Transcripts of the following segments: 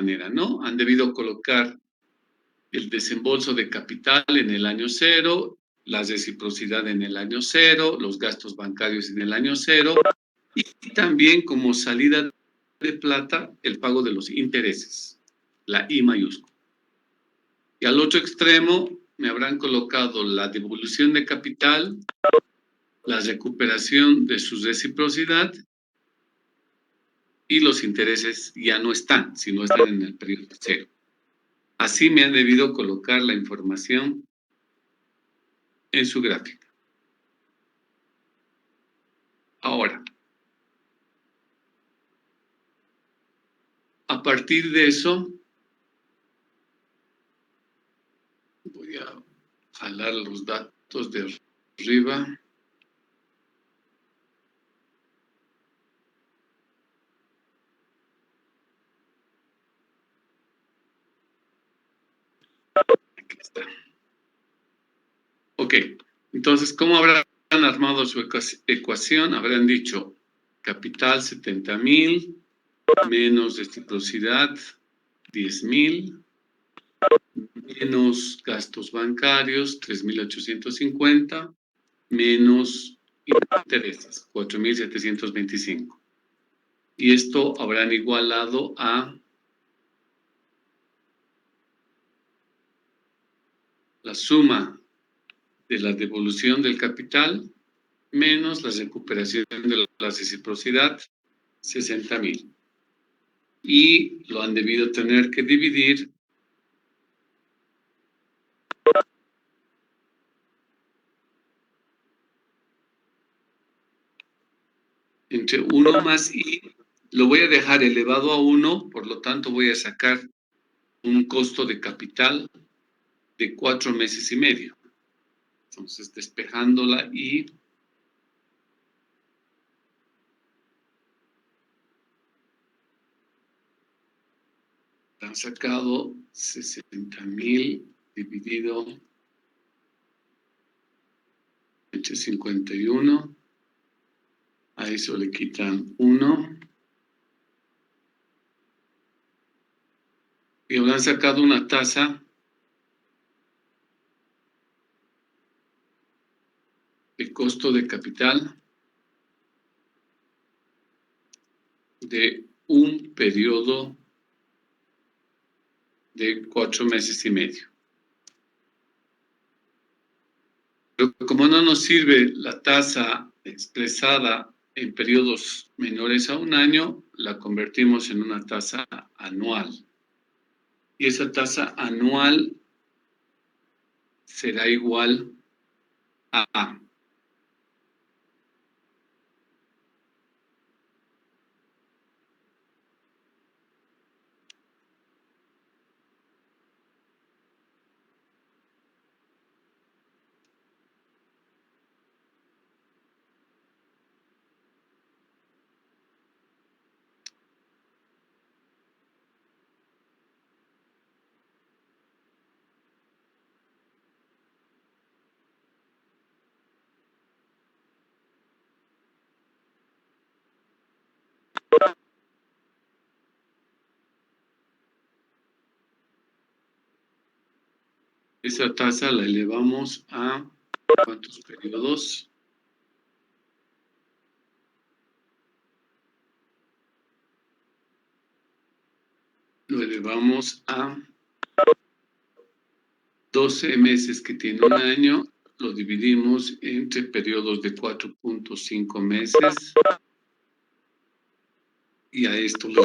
manera, ¿no? Han debido colocar el desembolso de capital en el año 0, la reciprocidad en el año 0, los gastos bancarios en el año 0 y también como salida de plata el pago de los intereses, la I mayúscula. Y al otro extremo me habrán colocado la devolución de capital, la recuperación de su reciprocidad y los intereses ya no están, sino están en el periodo 0. Así me han debido colocar la información en su gráfica. Ahora, a partir de eso, voy a jalar los datos de arriba. Aquí está. Ok, entonces, ¿cómo habrán armado su ecuación? Habrán dicho capital 70,000 menos reciprocidad 10,000 menos gastos bancarios 3,850 menos intereses 4,725. Y esto habrán igualado a la suma de la devolución del capital menos la recuperación de la reciprocidad, 60,000. Y lo han debido tener que dividir entre 1 más I. Lo voy a dejar elevado a 1, por lo tanto voy a sacar un costo de capital de 4 meses y medio. Entonces, despejando la I, han sacado 60,000 dividido entre 51. A eso le quitan 1. Y habrán sacado una tasa de costo de capital de un periodo de 4 meses y medio. Pero como no nos sirve la tasa expresada en periodos menores a un año, la convertimos en una tasa anual. Y esa tasa anual será igual a esa tasa la elevamos a ¿cuántos periodos? Lo elevamos a 12 meses que tiene un año, lo dividimos entre periodos de 4.5 meses y a esto le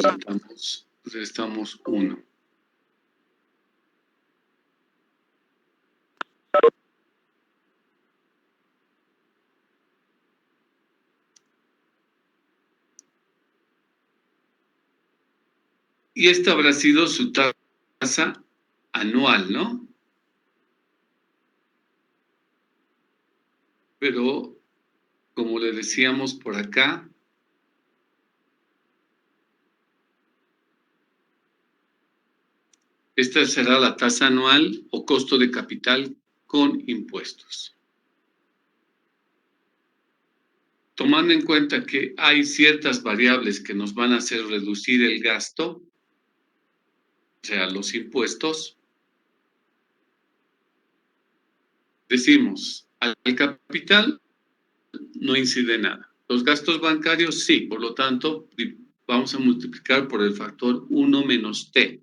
restamos 1. Y esta habrá sido su tasa anual, ¿no? Pero, como le decíamos por acá, esta será la tasa anual o costo de capital con impuestos. Tomando en cuenta que hay ciertas variables que nos van a hacer reducir el gasto, sea, los impuestos, decimos, al capital no incide nada. Los gastos bancarios sí, por lo tanto, vamos a multiplicar por el factor 1 menos T,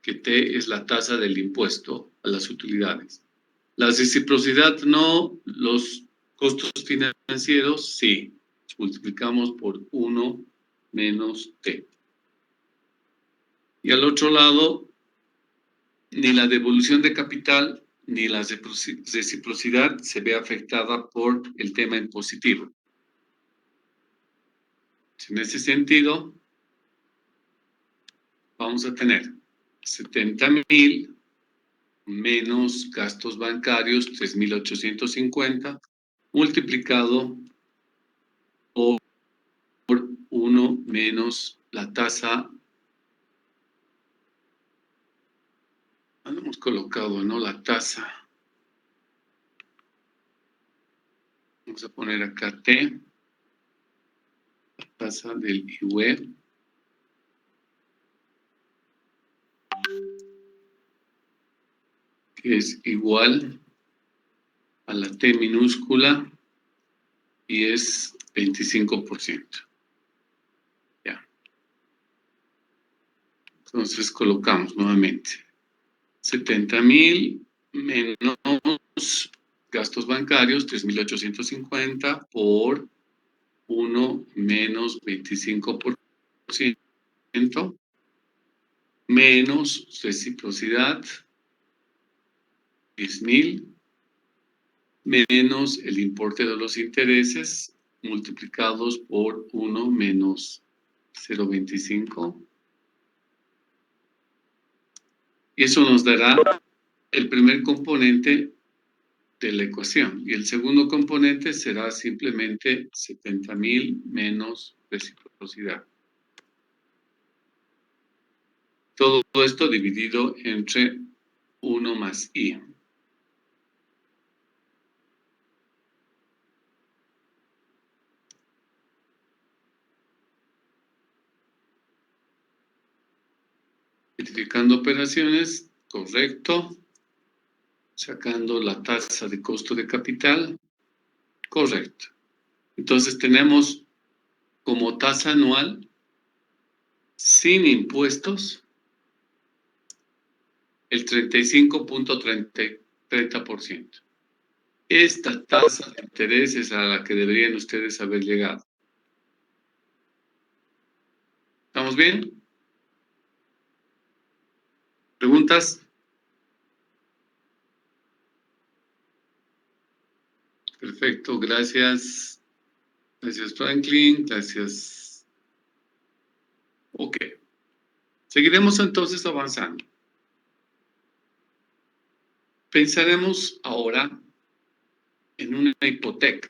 que T es la tasa del impuesto a las utilidades. La reciprocidad no, los costos financieros sí, multiplicamos por 1 menos T. Y al otro lado, ni la devolución de capital ni la reciprocidad se ve afectada por el tema impositivo. En ese sentido, vamos a tener 70,000 menos gastos bancarios, 3,850, multiplicado por 1 menos la tasa. Lo hemos colocado, ¿no? La tasa. Vamos a poner acá T, la tasa del IUE. Que es igual a la T minúscula y es 25%. Ya. Entonces colocamos nuevamente 70,000 menos gastos bancarios, 3,850 por 1 menos 25%, menos reciprocidad, 10,000, menos el importe de los intereses multiplicados por 1 menos 0,25. Y eso nos dará el primer componente de la ecuación. Y el segundo componente será simplemente 70,000 menos reciprocidad. Todo esto dividido entre 1 más I. Identificando operaciones, correcto. Sacando la tasa de costo de capital, correcto. Entonces tenemos como tasa anual, sin impuestos, el 35,30%. Esta tasa de interés es a la que deberían ustedes haber llegado. ¿Estamos bien? ¿Preguntas? Perfecto, gracias. Gracias, Franklin. Gracias. Ok. Seguiremos entonces avanzando. Pensaremos ahora en una hipoteca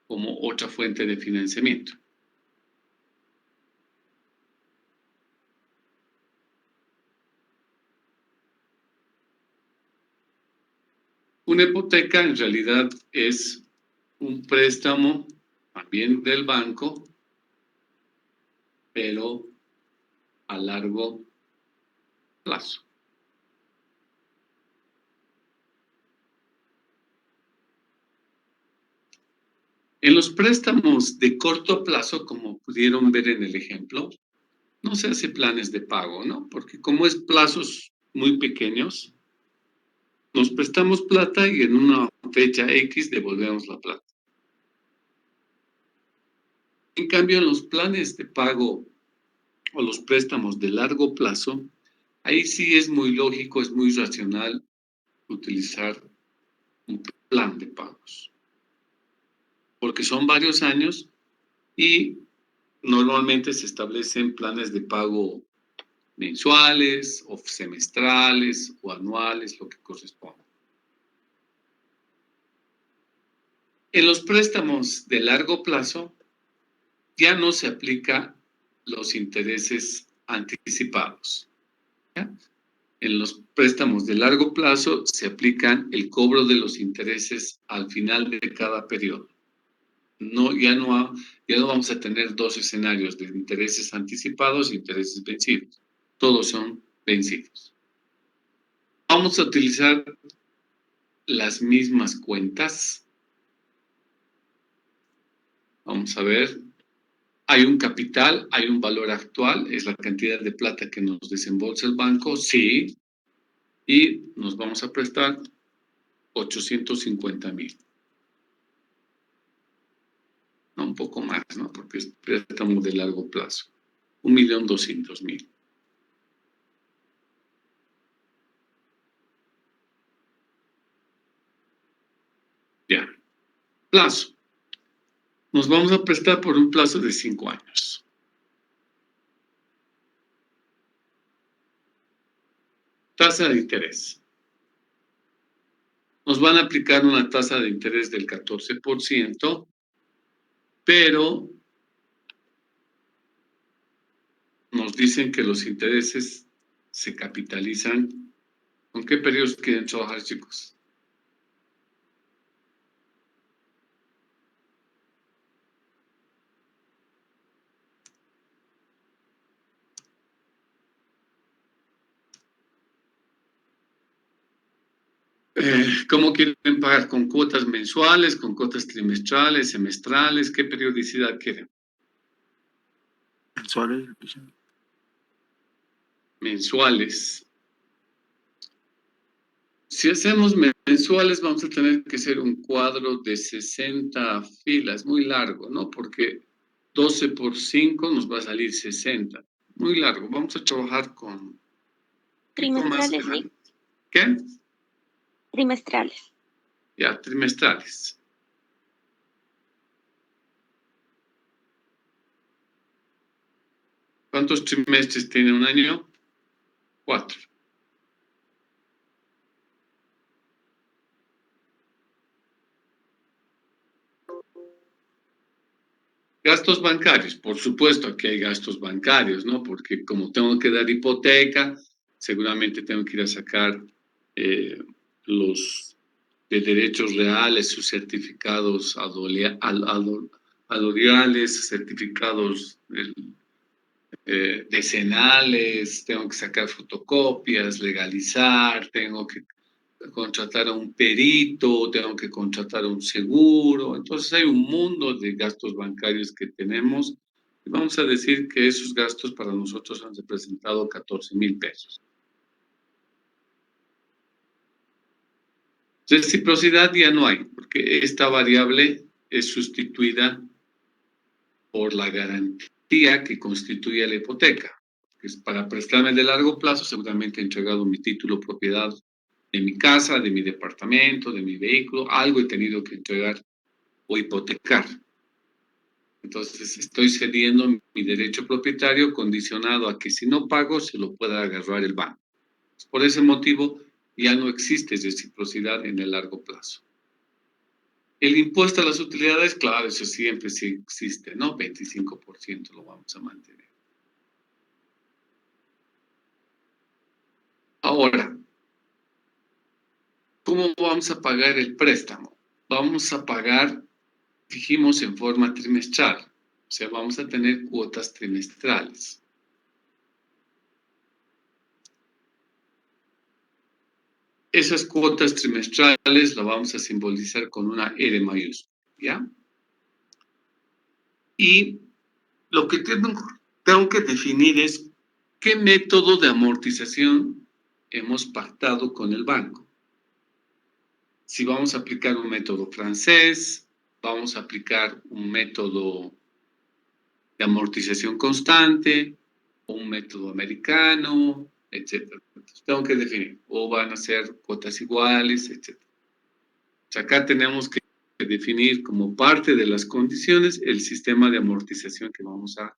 como otra fuente de financiamiento. Una hipoteca en realidad es un préstamo también del banco, pero a largo plazo. En los préstamos de corto plazo, como pudieron ver en el ejemplo, no se hace planes de pago, ¿no? Porque como es plazos muy pequeños, nos prestamos plata y en una fecha X devolvemos la plata. En cambio, en los planes de pago o los préstamos de largo plazo, ahí sí es muy lógico, es muy racional utilizar un plan de pagos. Porque son varios años y normalmente se establecen planes de pago mensuales o semestrales o anuales, lo que corresponda. En los préstamos de largo plazo ya no se aplica los intereses anticipados. ¿Ya? En los préstamos de largo plazo se aplican el cobro de los intereses al final de cada periodo. Ya no vamos a tener dos escenarios de intereses anticipados e intereses vencidos. todos son vencidos. Vamos a utilizar las mismas cuentas. Vamos a ver. Hay un capital, hay un valor actual, es la cantidad de plata que nos desembolsa el banco, sí, y nos vamos a prestar 850,000. No, un poco más, ¿no? Porque es préstamo de largo plazo. 1,200,000. Ya. Plazo. Nos vamos a prestar por un plazo de 5 años. Tasa de interés. Nos van a aplicar una tasa de interés del 14%, pero nos dicen que los intereses se capitalizan. ¿Con qué periodos quieren trabajar, chicos? ¿Cómo quieren pagar? ¿Con cuotas mensuales, con cuotas trimestrales, semestrales? ¿Qué periodicidad quieren? Mensuales. Mensuales. Si hacemos mensuales, vamos a tener que hacer un cuadro de 60 filas, muy largo, ¿no? Porque 12 por 5 nos va a salir 60. Muy largo. Vamos a trabajar con... Trimestrales, Nick. ¿Qué? Trimestrales. Ya, trimestrales. ¿Cuántos trimestres tiene un año? 4. Gastos bancarios, por supuesto que hay gastos bancarios, ¿no? Porque como tengo que dar hipoteca, seguramente tengo que ir a sacar los de derechos reales, sus certificados adoriales, certificados decenales, tengo que sacar fotocopias, legalizar, tengo que contratar a un perito, tengo que contratar a un seguro. Entonces hay un mundo de gastos bancarios que tenemos. Y vamos a decir que esos gastos para nosotros han representado 14,000 pesos. Reciprocidad ya no hay, porque esta variable es sustituida por la garantía que constituye la hipoteca. Que es para prestarme de largo plazo, seguramente he entregado mi título propiedad de mi casa, de mi departamento, de mi vehículo, algo he tenido que entregar o hipotecar. Entonces estoy cediendo mi derecho propietario condicionado a que si no pago se lo pueda agarrar el banco. Por ese motivo ya no existe reciprocidad en el largo plazo. El impuesto a las utilidades, claro, eso siempre sí existe, ¿no? 25% lo vamos a mantener. Ahora, ¿cómo vamos a pagar el préstamo? Vamos a pagar, dijimos, en forma trimestral. O sea, vamos a tener cuotas trimestrales. Esas cuotas trimestrales las vamos a simbolizar con una R mayúscula, ¿ya? Y lo que tengo que definir es qué método de amortización hemos pactado con el banco. Si vamos a aplicar un método francés, vamos a aplicar un método de amortización constante, un método americano, etcétera. Entonces, tengo que definir, o van a ser cuotas iguales, etcétera. O sea, acá tenemos que definir como parte de las condiciones el sistema de amortización que vamos a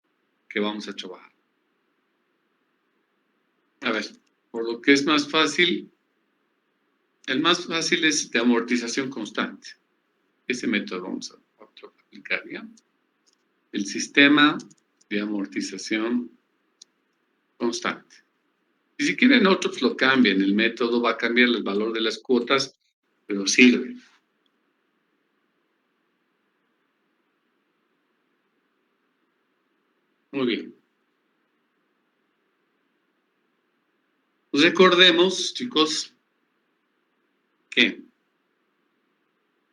trabajar. A ver, por lo que es más fácil, el más fácil es de amortización constante. Ese método vamos a aplicar, ¿ya? El sistema de amortización constante. Y si quieren otros lo cambian, el método va a cambiar el valor de las cuotas, pero sirve. Muy bien. Recordemos, chicos, que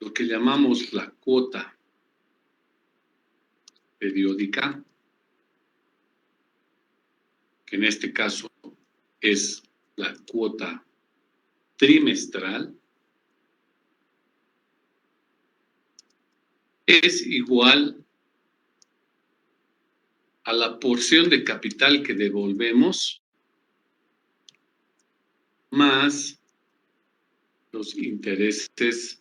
lo que llamamos la cuota periódica, que en este caso es la cuota trimestral, es igual a la porción de capital que devolvemos más los intereses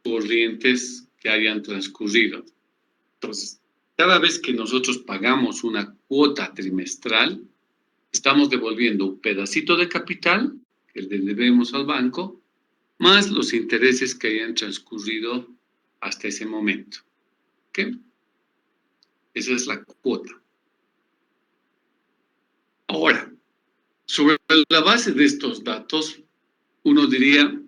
corrientes que hayan transcurrido. Entonces, cada vez que nosotros pagamos una cuota trimestral, estamos devolviendo un pedacito de capital que le debemos al banco, más los intereses que hayan transcurrido hasta ese momento. ¿Ok? Esa es la cuota. Ahora, sobre la base de estos datos, uno diría,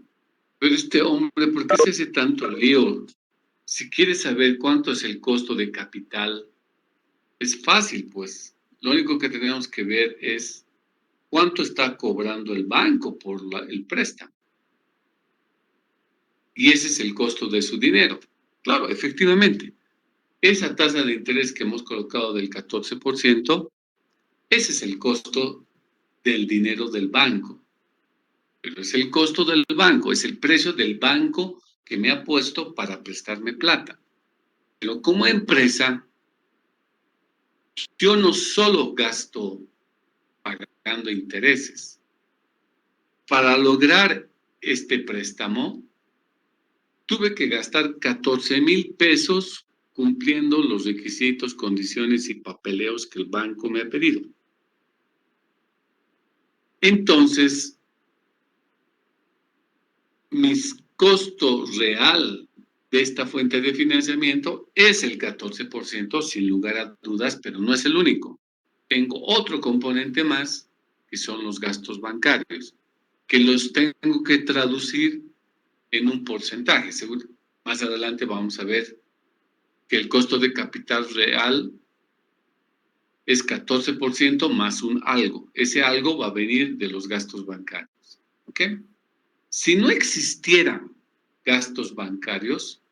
pero este hombre, ¿por qué se hace tanto lío? Si quieres saber cuánto es el costo de capital, es fácil, pues. Lo único que tenemos que ver es cuánto está cobrando el banco por el préstamo. Y ese es el costo de su dinero. Claro, efectivamente, esa tasa de interés que hemos colocado del 14%, ese es el costo del dinero del banco. Pero es el costo del banco, es el precio del banco que me ha puesto para prestarme plata. Pero como empresa, yo no solo gasto pagando intereses. Para lograr este préstamo, tuve que gastar 14,000 pesos cumpliendo los requisitos, condiciones y papeleos que el banco me ha pedido. Entonces, mi costo real de esta fuente de financiamiento es el 14%, sin lugar a dudas, pero no es el único. Tengo otro componente más, que son los gastos bancarios, que los tengo que traducir en un porcentaje. Seguro, más adelante vamos a ver que el costo de capital real es 14% más un algo. Ese algo va a venir de los gastos bancarios. ¿Ok? Si no existieran gastos bancarios,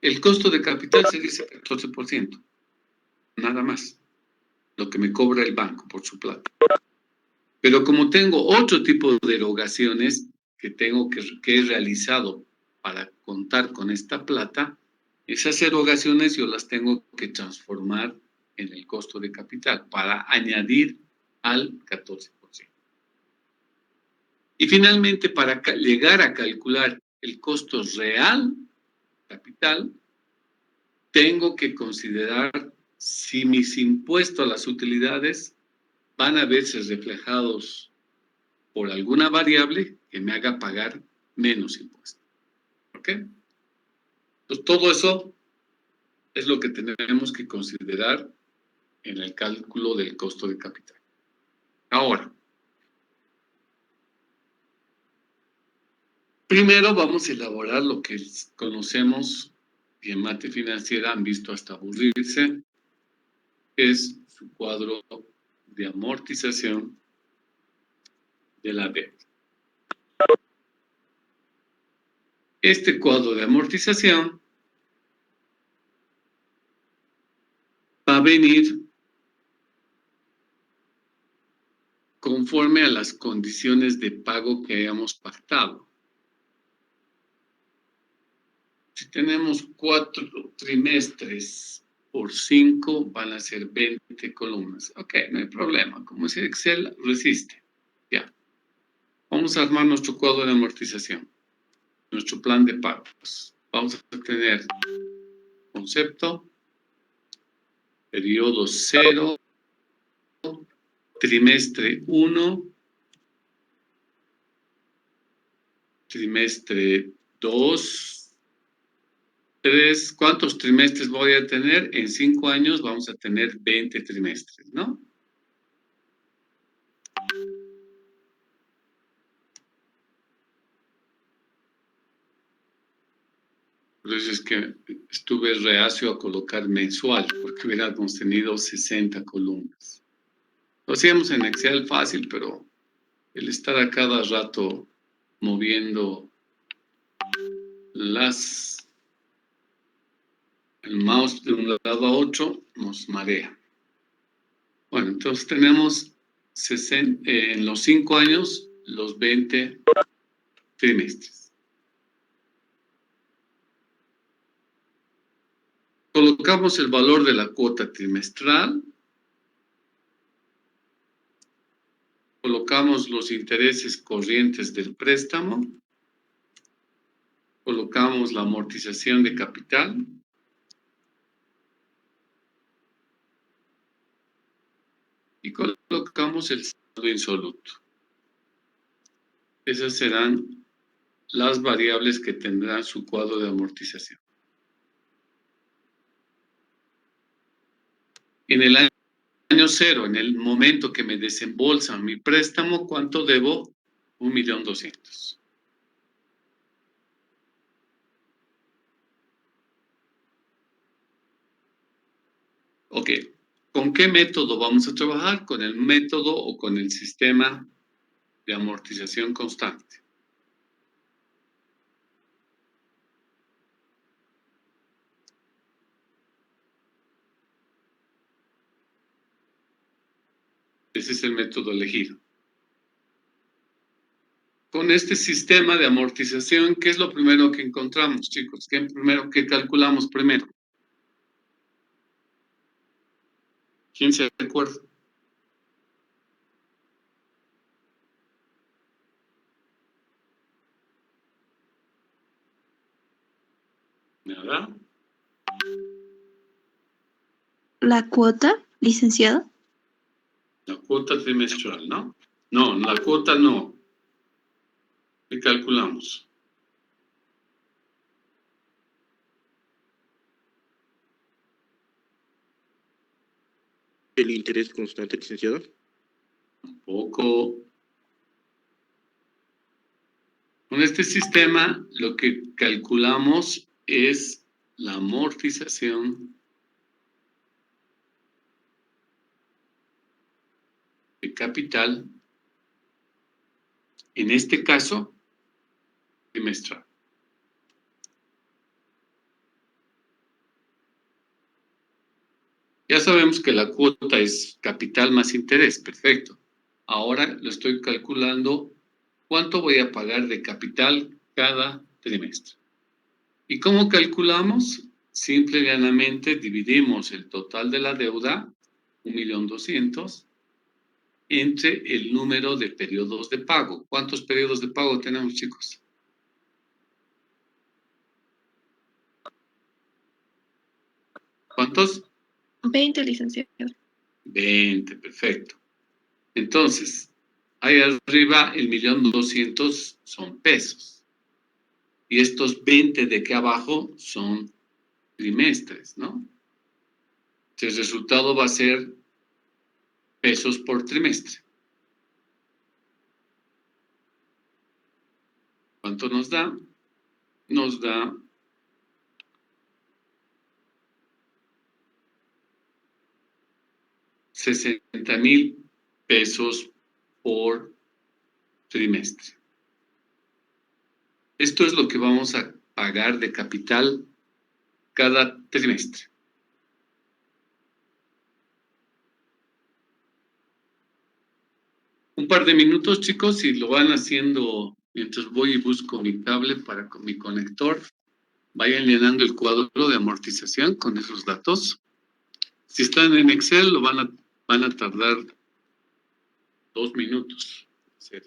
el costo de capital sería ese 14%. Nada más. Lo que me cobra el banco por su plata. Pero como tengo otro tipo de erogaciones que he realizado para contar con esta plata, esas erogaciones yo las tengo que transformar en el costo de capital para añadir al 14%. Y finalmente, para llegar a calcular el costo real capital, tengo que considerar si mis impuestos a las utilidades van a verse reflejados por alguna variable que me haga pagar menos impuestos. ¿Ok? Entonces, todo eso es lo que tenemos que considerar en el cálculo del costo de capital. Ahora, primero vamos a elaborar lo que conocemos y en mate financiera han visto hasta aburrirse, es su cuadro de amortización de la deuda. Este cuadro de amortización va a venir conforme a las condiciones de pago que hayamos pactado. Si tenemos 4 trimestres por 5, van a ser 20 columnas. Ok, no hay problema. Como es Excel, resiste. Ya. Vamos a armar nuestro cuadro de amortización, nuestro plan de pagos. Vamos a tener concepto, periodo 0, trimestre 1, trimestre 2, 3. ¿Cuántos trimestres voy a tener? En 5 años vamos a tener 20 trimestres, ¿no? Por eso es que estuve reacio a colocar mensual, porque hubiéramos tenido 60 columnas. Lo hacíamos en Excel fácil, pero el estar a cada rato moviendo el mouse de un lado a otro nos marea. Bueno, entonces tenemos en los 5 años los 20 trimestres. Colocamos el valor de la cuota trimestral. Colocamos los intereses corrientes del préstamo. Colocamos la amortización de capital. Y colocamos el saldo insoluto. Esas serán las variables que tendrán su cuadro de amortización. En el año cero, en el momento que me desembolsan mi préstamo, ¿cuánto debo? 1.200.000. Ok, ¿con qué método vamos a trabajar? ¿Con el método o con el sistema de amortización constante? Ese es el método elegido. Con este sistema de amortización, ¿qué es lo primero que encontramos, chicos? ¿Qué calculamos primero? ¿Quién se acuerda? ¿Nada? ¿La cuota, licenciado? La cuota trimestral, ¿no? No, la cuota no. ¿Qué calculamos? ¿El interés constante, licenciado? Poco. Con este sistema, lo que calculamos es la amortización de capital, en este caso, trimestral. Ya sabemos que la cuota es capital más interés, perfecto. Ahora lo estoy calculando cuánto voy a pagar de capital cada trimestre. ¿Y cómo calculamos? Simple y llanamente dividimos el total de la deuda, 1.200.000, entre el número de periodos de pago. ¿Cuántos periodos de pago tenemos, chicos? ¿Cuántos? 20, licenciado. 20, perfecto. Entonces, ahí arriba el 1.200.000 son pesos. Y estos 20 de aquí abajo son trimestres, ¿no? Entonces, el resultado va a ser pesos por trimestre. ¿Cuánto nos da? Nos da 60.000 pesos por trimestre. Esto es lo que vamos a pagar de capital cada trimestre. Un par de minutos, chicos, y lo van haciendo mientras voy y busco mi cable para con mi conector. Vayan llenando el cuadro de amortización con esos datos. Si están en Excel, van a tardar 2 minutos. Sí.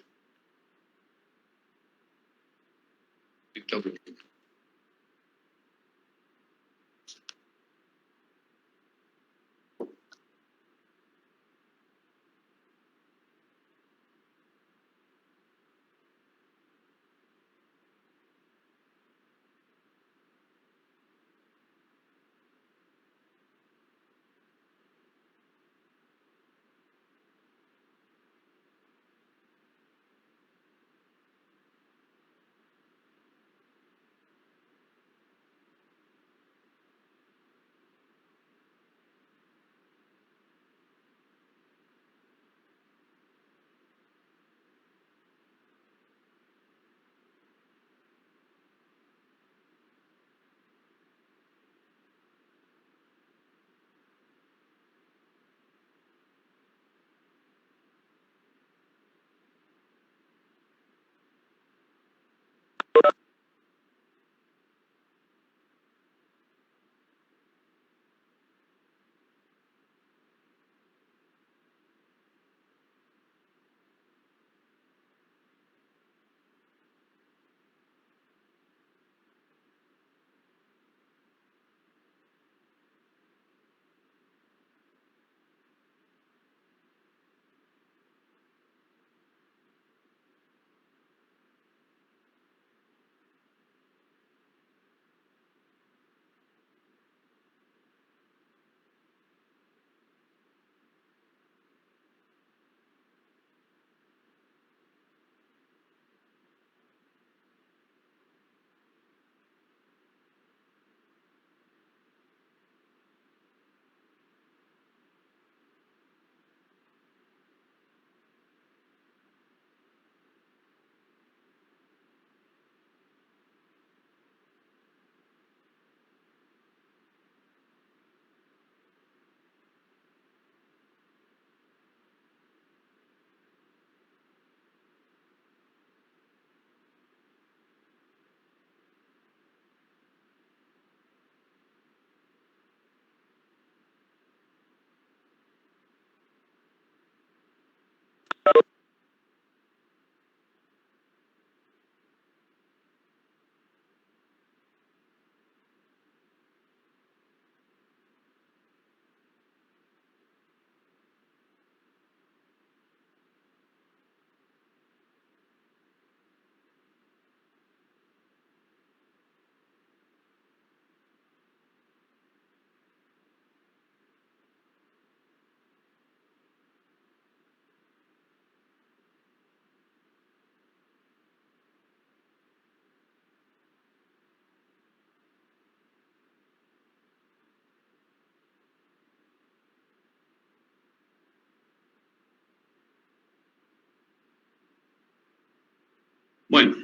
Bueno,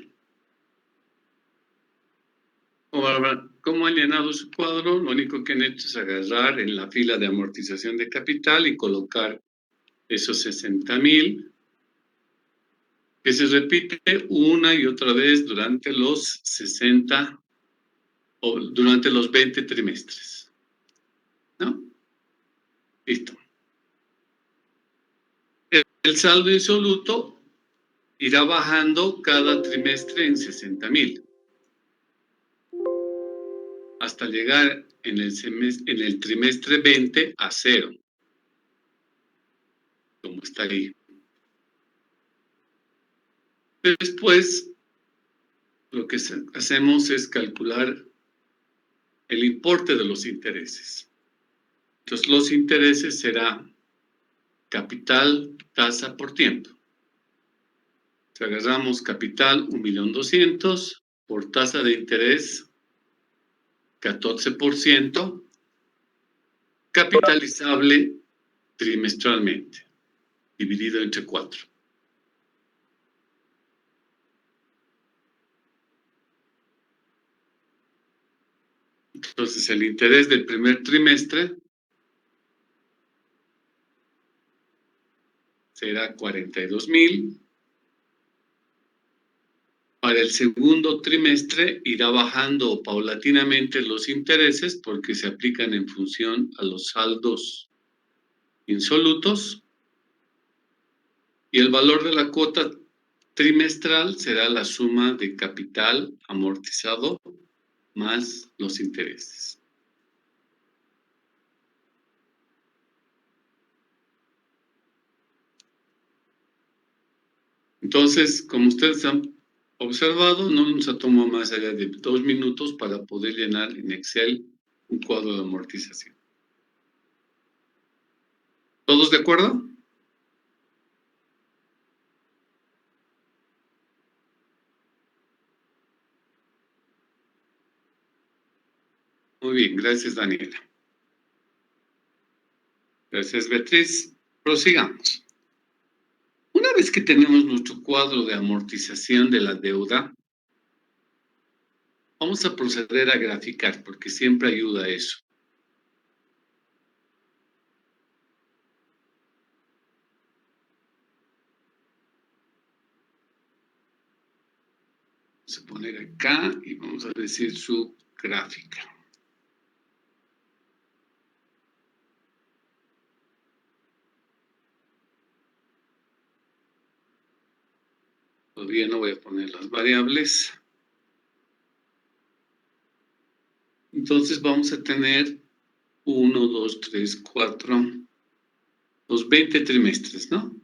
como han llenado su cuadro, lo único que han hecho es agarrar en la fila de amortización de capital y colocar esos 60,000, que se repite una y otra vez durante los 60 o durante los 20 trimestres. ¿No? Listo. El saldo insoluto irá bajando cada trimestre en 60,000 hasta llegar en el trimestre 20 a 0, como está ahí. Después, lo que hacemos es calcular el importe de los intereses. Entonces, los intereses será capital, tasa por tiempo. Si agarramos capital 1.200.000 por tasa de interés 14%, capitalizable trimestralmente, dividido entre 4. Entonces, el interés del primer trimestre será 42,000. Para el segundo trimestre irá bajando paulatinamente los intereses porque se aplican en función a los saldos insolutos. Y el valor de la cuota trimestral será la suma de capital amortizado más los intereses. Entonces, como ustedes han observado, no nos ha tomado más allá de 2 minutos para poder llenar en Excel un cuadro de amortización. ¿Todos de acuerdo? Muy bien, gracias Daniela. Gracias Beatriz. Prosigamos. Una vez que tenemos nuestro cuadro de amortización de la deuda, vamos a proceder a graficar porque siempre ayuda a eso. Vamos a poner acá y vamos a decir su gráfica. Todavía no voy a poner las variables. Entonces vamos a tener 1, 2, 3, 4, los 20 trimestres, ¿no?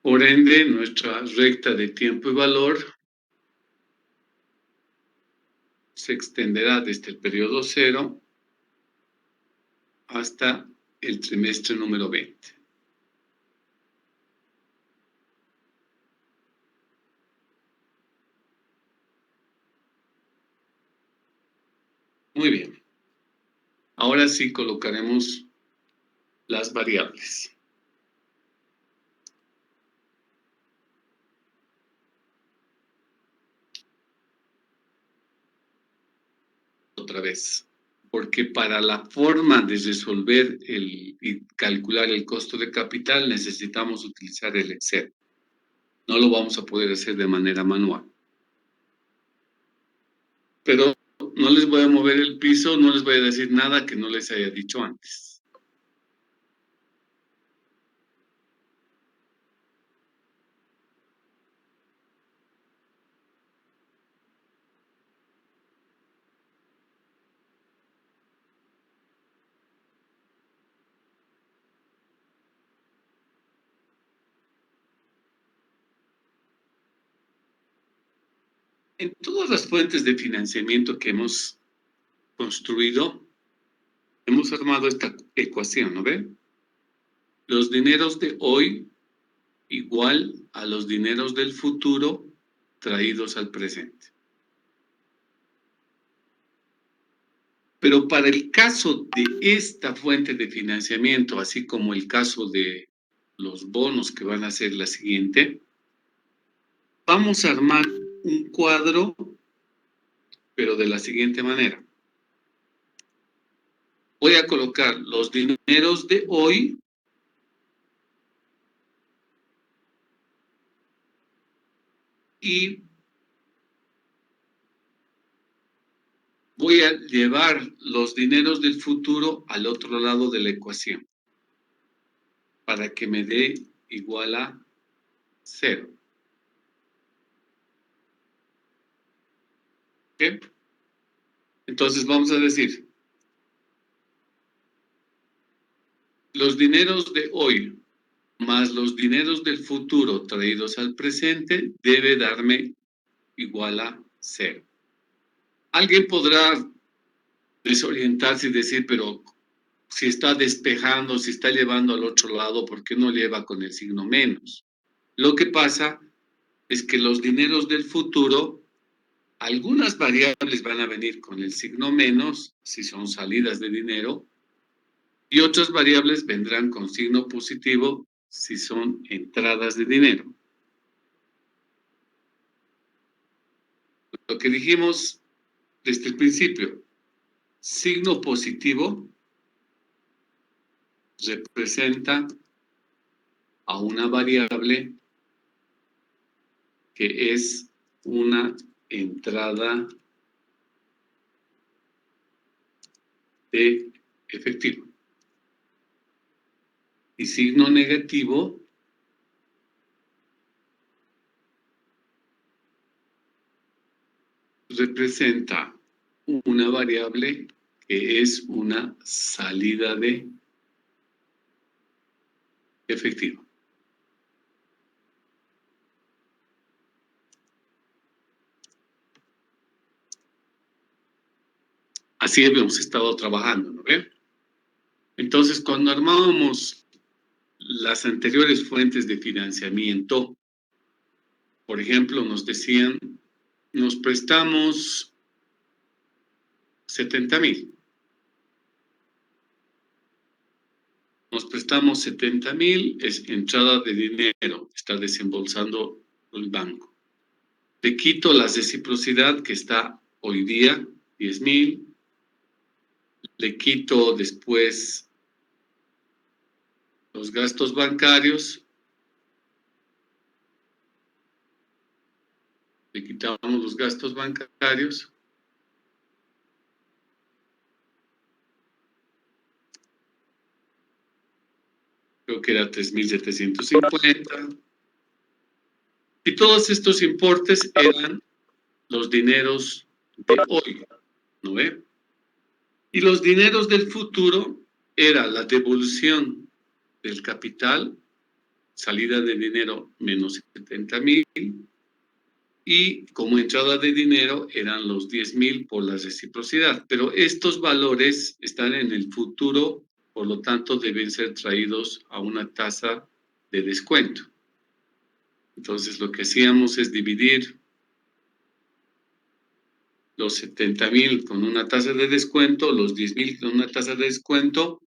Por ende, nuestra recta de tiempo y valor se extenderá desde el periodo 0 hasta el trimestre número 20. Muy bien. Ahora sí colocaremos las variables. Otra vez, porque para la forma de resolver y calcular el costo de capital necesitamos utilizar el Excel. No lo vamos a poder hacer de manera manual. Pero no les voy a mover el piso, no les voy a decir nada que no les haya dicho antes. En todas las fuentes de financiamiento que hemos construido, hemos armado esta ecuación, ¿no ven? los dineros de hoy igual a los dineros del futuro traídos al presente. Pero para el caso de esta fuente de financiamiento, así como el caso de los bonos que van a ser la siguiente, vamos a armar un cuadro, pero de la siguiente manera. Voy a colocar los dineros de hoy y voy a llevar los dineros del futuro al otro lado de la ecuación para que me dé igual a 0. ¿Ok? Entonces vamos a decir, los dineros de hoy más los dineros del futuro traídos al presente debe darme igual a 0. Alguien podrá desorientarse y decir, pero si está despejando, si está llevando al otro lado, ¿por qué no lleva con el signo menos? Lo que pasa es que los dineros del futuro, algunas variables van a venir con el signo menos, si son salidas de dinero, y otras variables vendrán con signo positivo, si son entradas de dinero. Lo que dijimos desde el principio, signo positivo representa a una variable que es una entrada de efectivo. Y signo negativo representa una variable que es una salida de efectivo. Así hemos estado trabajando, ¿no ve? Entonces, cuando armábamos las anteriores fuentes de financiamiento, por ejemplo, nos decían, nos prestamos 70,000. Nos prestamos 70,000, es entrada de dinero, está desembolsando el banco. Le quito la reciprocidad que está hoy día, 10,000. Le quito después los gastos bancarios. Le quitamos los gastos bancarios. Creo que era 3,750. Y todos estos importes eran los dineros de hoy, ¿no ve? Y los dineros del futuro era la devolución del capital, salida de dinero menos 70,000, y como entrada de dinero eran los 10,000 por la reciprocidad. Pero estos valores están en el futuro, por lo tanto deben ser traídos a una tasa de descuento. Entonces lo que hacíamos es dividir los 70,000 con una tasa de descuento, los 10,000 con una tasa de descuento,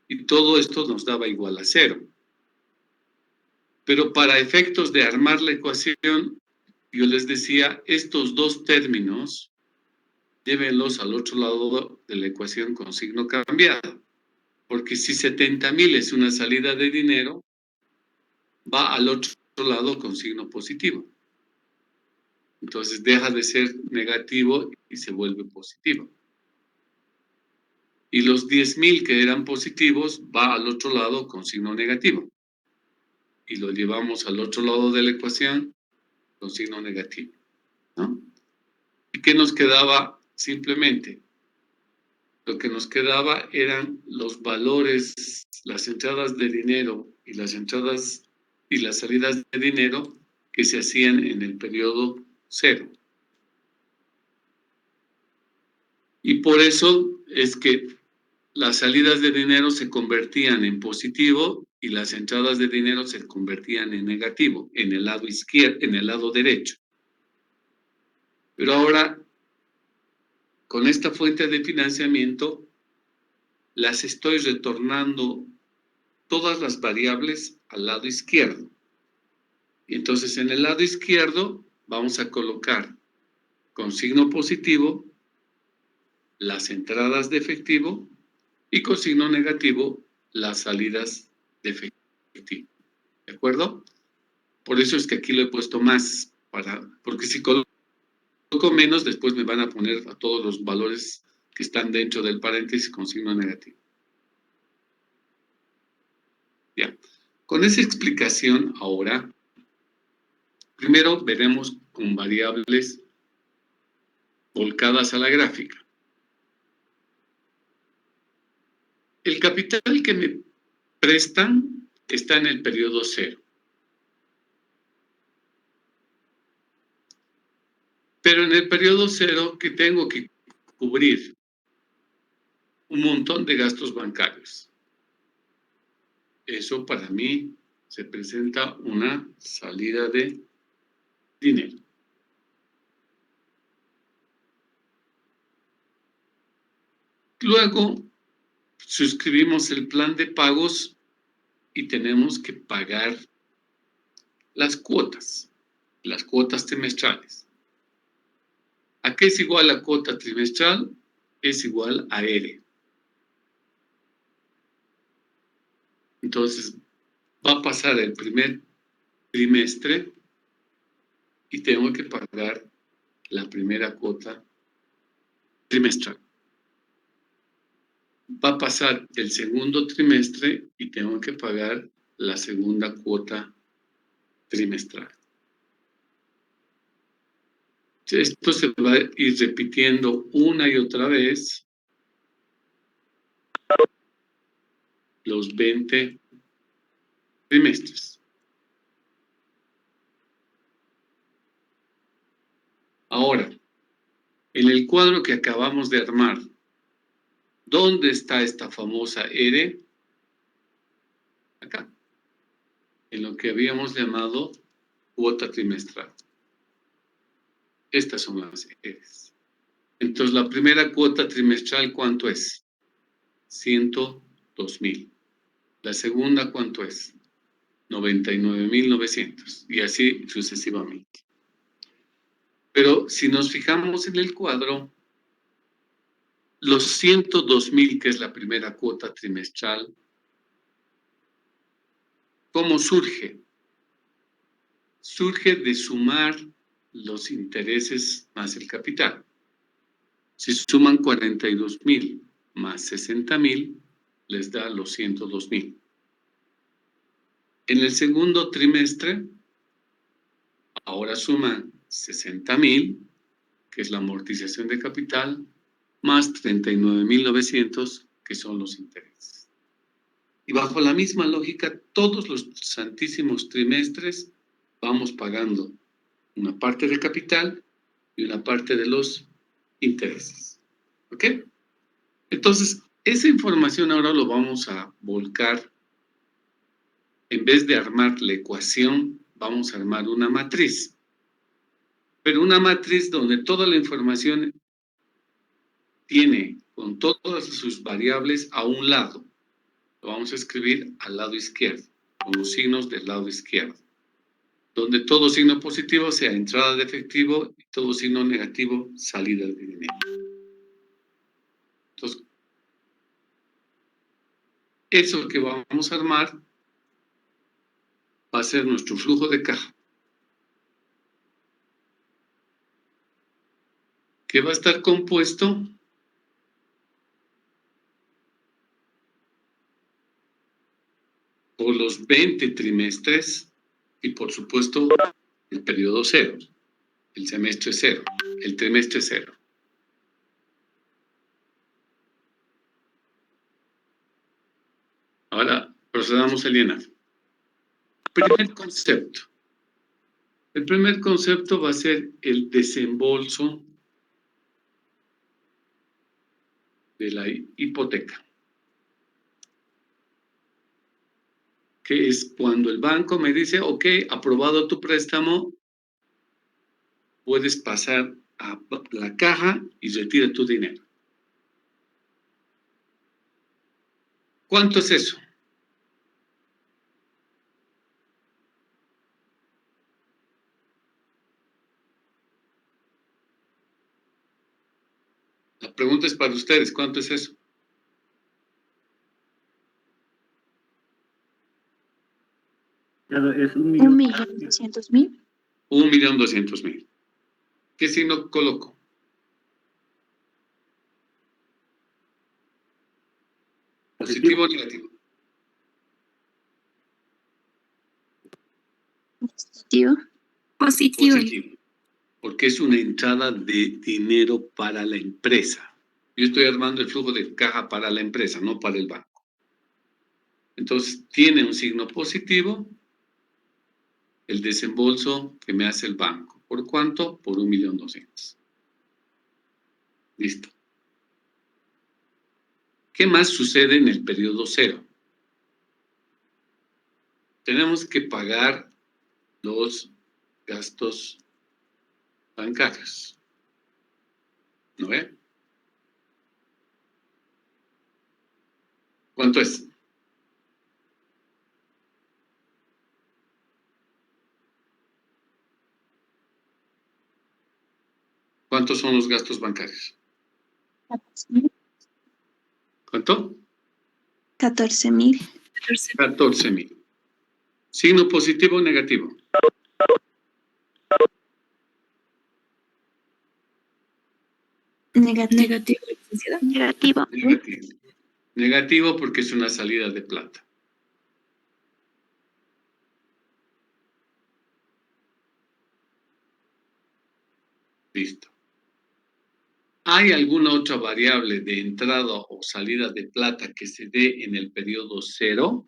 y todo esto nos daba igual a 0. Pero para efectos de armar la ecuación, yo les decía, estos dos términos, llévenlos al otro lado de la ecuación con signo cambiado. Porque si 70,000 es una salida de dinero, va al otro lado con signo positivo. Entonces deja de ser negativo y se vuelve positivo. Y los 10,000 que eran positivos, va al otro lado con signo negativo. Y lo llevamos al otro lado de la ecuación con signo negativo, ¿no? ¿Y qué nos quedaba? Simplemente, lo que nos quedaba eran los valores, las entradas de dinero y las entradas y las salidas de dinero que se hacían en el periodo 0. Y por eso es que las salidas de dinero se convertían en positivo y las entradas de dinero se convertían en negativo, en el lado izquierdo, en el lado derecho. Pero ahora, con esta fuente de financiamiento, las estoy retornando todas las variables al lado izquierdo. Y entonces, en el lado izquierdo, vamos a colocar con signo positivo las entradas de efectivo y con signo negativo las salidas de efectivo. ¿De acuerdo? Por eso es que aquí lo he puesto más, porque si coloco menos, después me van a poner a todos los valores que están dentro del paréntesis con signo negativo. Ya. Con esa explicación, ahora, primero veremos con variables volcadas a la gráfica. El capital que me prestan está en el periodo 0. Pero en el periodo 0 que tengo que cubrir un montón de gastos bancarios. Eso para mí se presenta una salida de dinero. Luego suscribimos el plan de pagos y tenemos que pagar las cuotas trimestrales. ¿A qué es igual la cuota trimestral? Es igual a R. Entonces, va a pasar el primer trimestre y tengo que pagar la primera cuota trimestral. Va a pasar el segundo trimestre y tengo que pagar la segunda cuota trimestral. Esto se va a ir repitiendo una y otra vez los 20 trimestres. Ahora, en el cuadro que acabamos de armar, ¿dónde está esta famosa R? Acá, en lo que habíamos llamado cuota trimestral. Estas son las R's. Entonces, la primera cuota trimestral, ¿cuánto es? 102,000. La segunda, ¿cuánto es? 99,900. Y así sucesivamente. Pero si nos fijamos en el cuadro, los 102,000, que es la primera cuota trimestral, ¿cómo surge? Surge de sumar los intereses más el capital. Si suman 42,000 más 60,000, les da los 102,000. En el segundo trimestre, ahora suman 60,000, que es la amortización de capital, más 39,900, que son los intereses. Y bajo la misma lógica, todos los santísimos trimestres vamos pagando una parte de capital y una parte de los intereses. ¿Ok? Entonces, esa información ahora lo vamos a volcar. En vez de armar la ecuación, vamos a armar una matriz. Pero una matriz donde toda la información tiene con todas sus variables a un lado. Lo vamos a escribir al lado izquierdo, con los signos del lado izquierdo. Donde todo signo positivo sea entrada de efectivo y todo signo negativo, salida de dinero. Entonces, eso que vamos a armar va a ser nuestro flujo de caja, que va a estar compuesto por los 20 trimestres y, por supuesto, el periodo 0, el semestre 0, el trimestre 0. Ahora procedamos a llenar. Primer concepto. El primer concepto va a ser el desembolso de la hipoteca. que es cuando el banco me dice, ok, aprobado tu préstamo, puedes pasar a la caja y retira tu dinero. ¿Cuánto es eso? La pregunta es para ustedes, ¿cuánto es eso? Claro, es 1.200.000. 1.200.000. ¿Qué signo coloco? ¿Positivo o negativo? Positivo. Positivo. Porque es una entrada de dinero para la empresa. Yo estoy armando el flujo de caja para la empresa, no para el banco. Entonces, tiene un signo positivo el desembolso que me hace el banco. ¿Por cuánto? Por 1.200.000. Listo. ¿Qué más sucede en el periodo cero? Tenemos que pagar los gastos bancarios. ¿No ve? ¿Cuánto es? ¿Cuántos son los gastos bancarios? 14.000. ¿Cuánto? 14.000. 14.000. ¿Signo positivo o negativo? Negativo. Negativo. Negativo. Negativo porque es una salida de plata. Listo. ¿Hay alguna otra variable de entrada o salida de plata que se dé en el periodo cero?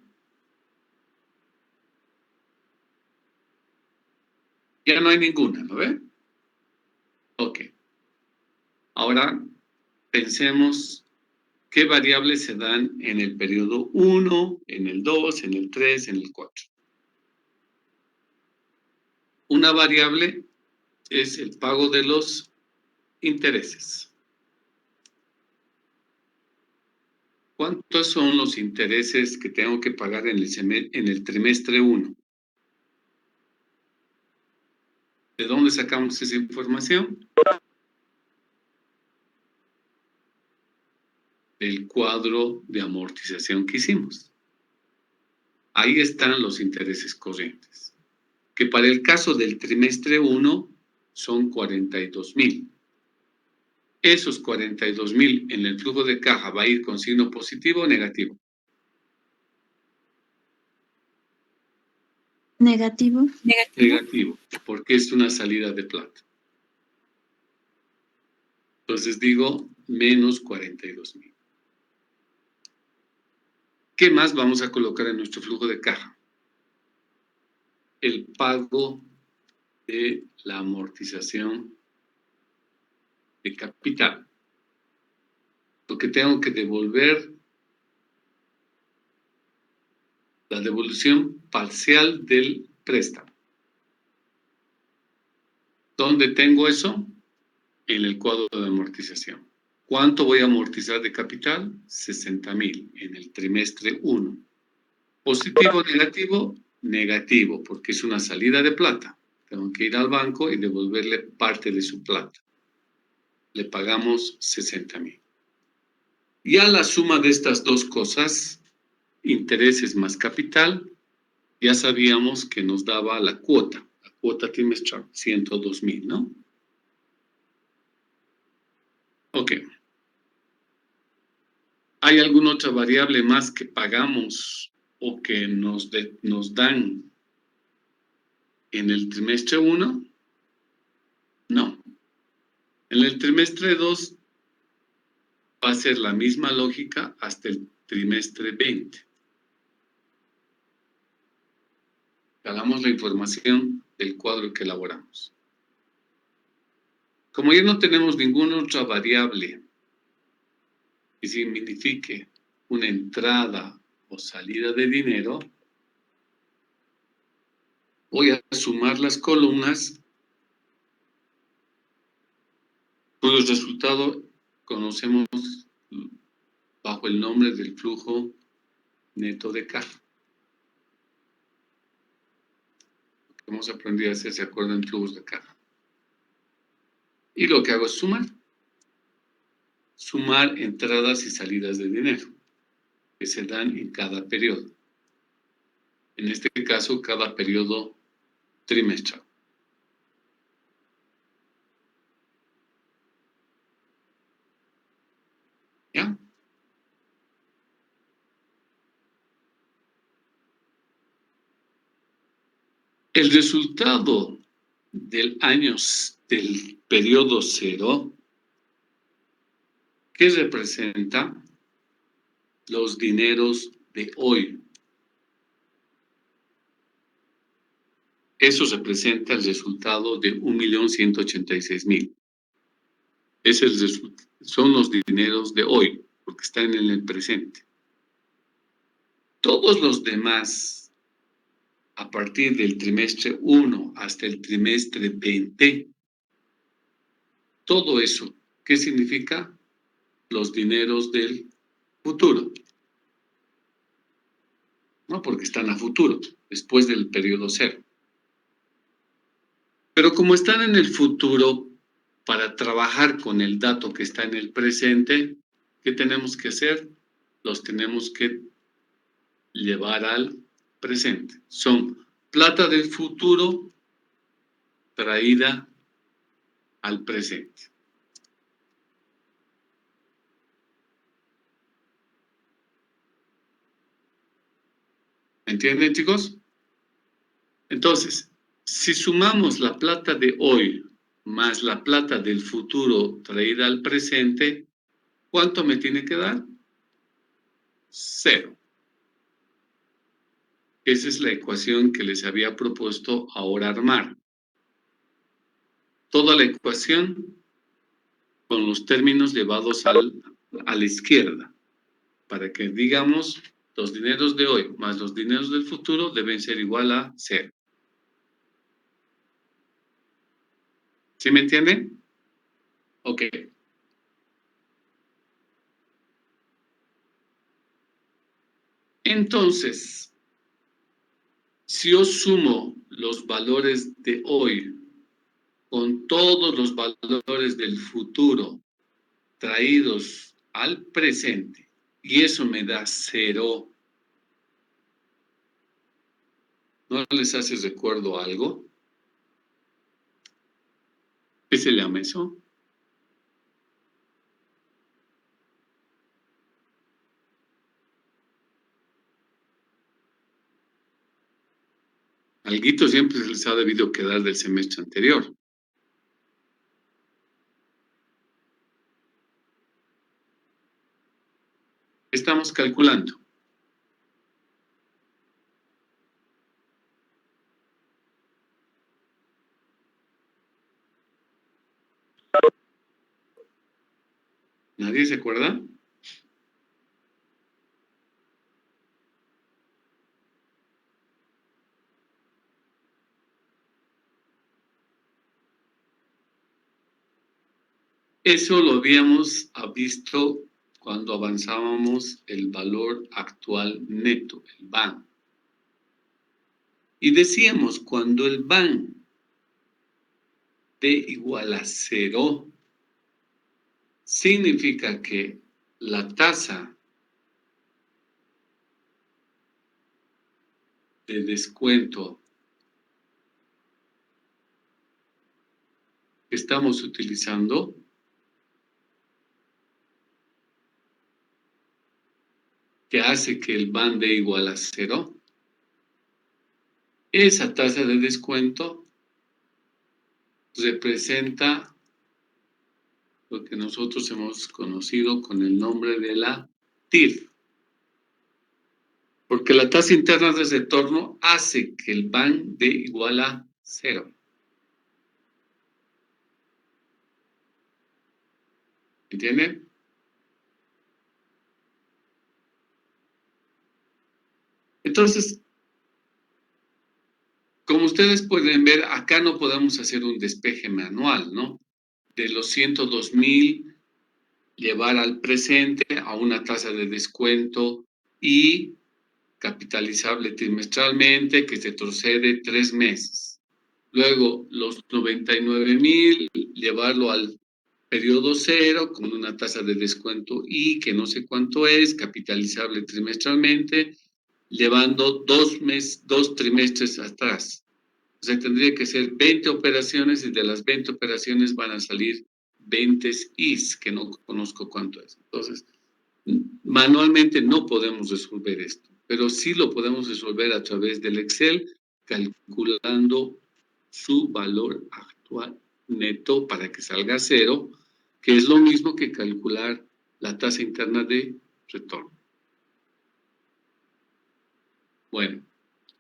Ya no hay ninguna, ¿no ve? Ok. Ahora pensemos qué variables se dan en el periodo 1, en el 2, en el 3, en el 4. Una variable es el pago de los intereses. ¿Cuántos son los intereses que tengo que pagar en el trimestre 1? ¿De dónde sacamos esa información? Del cuadro de amortización que hicimos. Ahí están los intereses corrientes, que para el caso del trimestre 1 son 42.000. Esos 42.000 en el flujo de caja va a ir con signo positivo o negativo. Negativo. Negativo, porque es una salida de plata. Entonces digo menos 42.000. ¿Qué más vamos a colocar en nuestro flujo de caja? El pago de la amortización de capital. Lo que tengo que devolver, la devolución parcial del préstamo. ¿Dónde tengo eso? En el cuadro de amortización. ¿Cuánto voy a amortizar de capital? 60.000 en el trimestre 1. ¿Positivo o negativo? Negativo, porque es una salida de plata. Tengo que ir al banco y devolverle parte de su plata. Le pagamos 60.000. Ya la suma de estas dos cosas, intereses más capital, ya sabíamos que nos daba la cuota trimestral, 102.000, ¿no? Ok. ¿Hay alguna otra variable más que pagamos o que nos dan en el trimestre 1? No. En el trimestre 2 va a ser la misma lógica hasta el trimestre 20. Hagamos la información del cuadro que elaboramos. Como ya no tenemos ninguna otra variable que signifique una entrada o salida de dinero, Voy a sumar las columnas cuyo resultado conocemos bajo el nombre del flujo neto de caja. Hemos aprendido a hacer, ¿se acuerdan? Flujos de caja. Y lo que hago es sumar. Sumar entradas y salidas de dinero que se dan en cada periodo. En este caso, cada periodo trimestral. ¿Ya? El resultado del periodo cero, que representa los dineros de hoy. Eso representa el resultado de 1.186.000. Son los dineros de hoy, porque están en el presente. Todos los demás, a partir del trimestre 1 hasta el trimestre 20, todo eso, ¿qué significa? Los dineros del futuro. ¿No? Porque están a futuro, después del periodo cero. Pero como están en el futuro, para trabajar con el dato que está en el presente, ¿qué tenemos que hacer? Los tenemos que llevar al presente. Son plata del futuro traída al presente. ¿Me entienden, chicos? Entonces, si sumamos la plata de hoy más la plata del futuro traída al presente, ¿cuánto me tiene que dar? 0. Esa es la ecuación que les había propuesto ahora armar. Toda la ecuación con los términos llevados a la izquierda, para que digamos los dineros de hoy más los dineros del futuro deben ser igual a 0. ¿Sí me entienden? Ok. Entonces, si yo sumo los valores de hoy con todos los valores del futuro traídos al presente, y eso me da 0, ¿no les hace recuerdo algo? ¿Qué se llama eso? Alguito siempre se les ha debido quedar del semestre anterior. Estamos calculando. ¿Nadie se acuerda? Eso lo habíamos visto cuando avanzábamos el valor actual neto, el BAN. Y decíamos, cuando el BAN de igual a 0, significa que la tasa de descuento que estamos utilizando que hace que el BAN de igual a 0, esa tasa de descuento representa lo que nosotros hemos conocido con el nombre de la TIR. Porque la tasa interna de retorno hace que el BAN de igual a 0. ¿Entienden? Entonces, como ustedes ustedes pueden ver, acá no podemos hacer un despeje manual, ¿no? De los 102,000, llevar al presente a una tasa de descuento y capitalizable trimestralmente que se retrocede 3 meses. Luego, los 99,000, llevarlo al periodo cero con una tasa de descuento y que no sé cuánto es, capitalizable trimestralmente, llevando 2 trimestres atrás. O sea, tendría que ser 20 operaciones y de las 20 operaciones van a salir 20 IS, que no conozco cuánto es. Entonces, manualmente no podemos resolver esto, pero sí lo podemos resolver a través del Excel, calculando su valor actual neto para que salga cero, que es lo mismo que calcular la tasa interna de retorno. Bueno,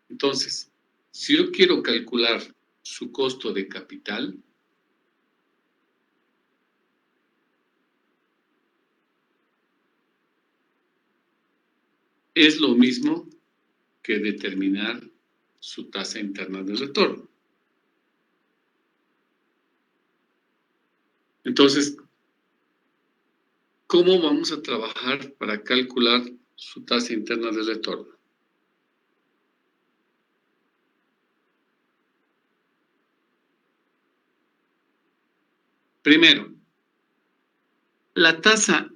entonces, si yo quiero calcular su costo de capital, es lo mismo que determinar su tasa interna de retorno. Entonces, ¿cómo vamos a trabajar para calcular su tasa interna de retorno? Primero, la tasa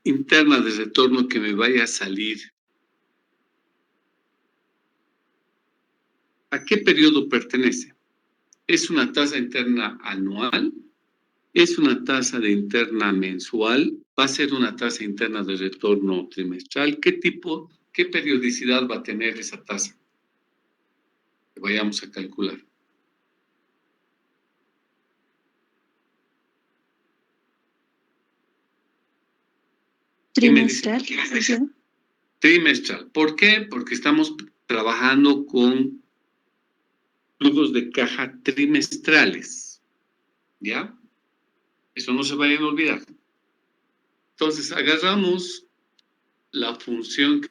interna de retorno que me vaya a salir, ¿a qué periodo pertenece? ¿Es una tasa interna anual? ¿Es una tasa de interna mensual? ¿Va a ser una tasa interna de retorno trimestral? ¿Qué periodicidad va a tener esa tasa que vayamos a calcular? ¿Qué me dice? Trimestral. Trimestral. ¿Por qué? Porque estamos trabajando con flujos de caja trimestrales. ¿Ya? Eso no se vayan a olvidar. Entonces, agarramos la función